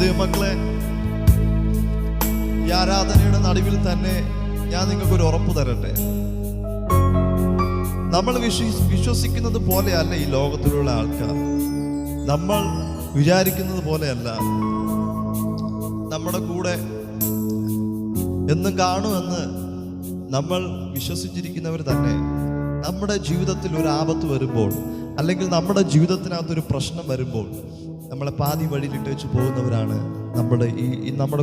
ദൈവമക്കളെ, ഈ ആരാധനയുടെ നടുവിൽ തന്നെ ഞാൻ നിങ്ങൾക്കൊരു ഉറപ്പ് തരട്ടെ. നമ്മൾ വിശ്വസിക്കുന്നത് പോലെയല്ല ഈ ലോകത്തിലുള്ള ആൾക്കാർ. നമ്മൾ വിചാരിക്കുന്നത് പോലെയല്ല. നമ്മുടെ കൂടെ എന്നും കാണുമെന്ന് നമ്മൾ വിശ്വസിച്ചിരിക്കുന്നവർ തന്നെ നമ്മുടെ ജീവിതത്തിൽ ഒരു ആപത്ത് വരുമ്പോൾ, അല്ലെങ്കിൽ നമ്മുടെ ജീവിതത്തിനകത്തൊരു പ്രശ്നം വരുമ്പോൾ നമ്മളെ പാതി വഴിയിലിട്ട് വെച്ച് പോകുന്നവരാണ് നമ്മുടെ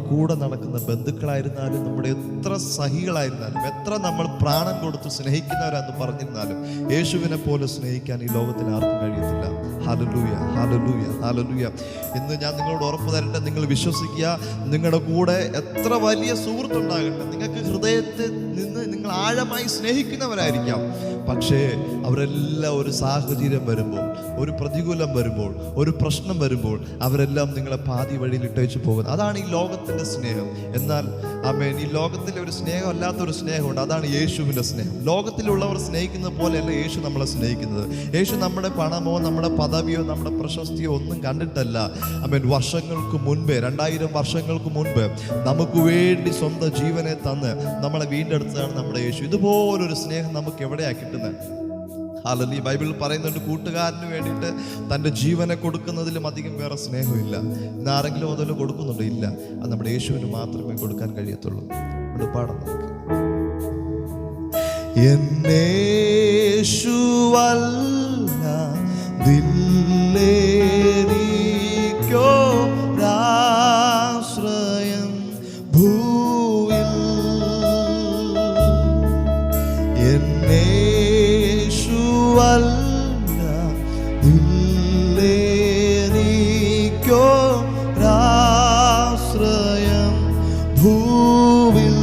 കൂടെ നടക്കുന്ന ബന്ധുക്കളായിരുന്നാലും, നമ്മുടെ എത്ര സഹികളായിരുന്നാലും, എത്ര നമ്മൾ പ്രാണൻ കൊടുത്ത് സ്നേഹിക്കുന്നവരാന്ന് പറഞ്ഞിരുന്നാലും യേശുവിനെ പോലെ സ്നേഹിക്കാൻ ഈ ലോകത്തിൽ ആർക്കും കഴിയത്തില്ല. Hallelujah, hallelujah, hallelujah. ഇന്ന് ഞാൻ നിങ്ങളോട് ഉറപ്പ് തരട്ടെ, നിങ്ങൾ വിശ്വസിക്കുക. നിങ്ങളുടെ കൂടെ എത്ര വലിയ സുഹൃത്തുണ്ടാകട്ടെ, നിങ്ങൾക്ക് ഹൃദയത്തിൽ നിന്ന് നിങ്ങൾ ആഴമായി സ്നേഹിക്കുന്നവരായിരിക്കാം, പക്ഷേ അവരെല്ലാം ഒരു സാഹചര്യം വരുമ്പോൾ, ഒരു പ്രതികൂലം വരുമ്പോൾ, ഒരു പ്രശ്നം വരുമ്പോൾ അവരെല്ലാം നിങ്ങളെ പാതി വഴിയിൽ ഇട്ടേച്ച് പോകുന്നത്. അതാണ് ഈ ലോകത്തിൻ്റെ സ്നേഹം. എന്നാൽ ആമേൻ, ഈ ലോകത്തിലെ ഒരു സ്നേഹം അല്ലാത്തൊരു സ്നേഹമുണ്ട്. അതാണ് യേശുവിൻ്റെ സ്നേഹം. ലോകത്തിലുള്ളവർ സ്നേഹിക്കുന്നത് പോലെയല്ല യേശു നമ്മളെ സ്നേഹിക്കുന്നത്. യേശു നമ്മുടെ പണമോ നമ്മുടെ പദവിയോ നമ്മുടെ പ്രശസ്തിയോ ഒന്നും കണ്ടിട്ടല്ല. ആമേൻ, വർഷങ്ങൾക്ക് മുൻപേ, 2000 വർഷങ്ങൾക്ക് മുൻപ് നമുക്ക് വേണ്ടി സ്വന്തം ജീവനെ തന്ന് നമ്മളെ വീണ്ടെടുത്തതാണ് നമ്മുടെ യേശു. ഇതുപോലൊരു സ്നേഹം നമുക്ക് എവിടെയാണ് കിട്ടുന്നത്? ഹല്ലേലൂയ. ബൈബിളിൽ പറയുന്നുണ്ട്, കൂട്ടുകാരന് വേണ്ടിയിട്ട് തൻ്റെ ജീവനെ കൊടുക്കുന്നതിലും അധികം വേറെ സ്നേഹമില്ല. ഇന്ന് ആരെങ്കിലും അതിലും കൊടുക്കുന്നുണ്ടോ? ഇല്ല. അത് നമ്മുടെ യേശുവിന് മാത്രമേ കൊടുക്കാൻ കഴിയത്തുള്ളൂ. അത് പാടാം നമുക്ക്. എന്നേശുവല്ലാതില്ലേനിക്കൊരാശ്രയം ഭൂവിൽ, എന്നേശുവല്ലാതില്ലേനിക്കൊരാശ്രയം ഭൂവിൽ.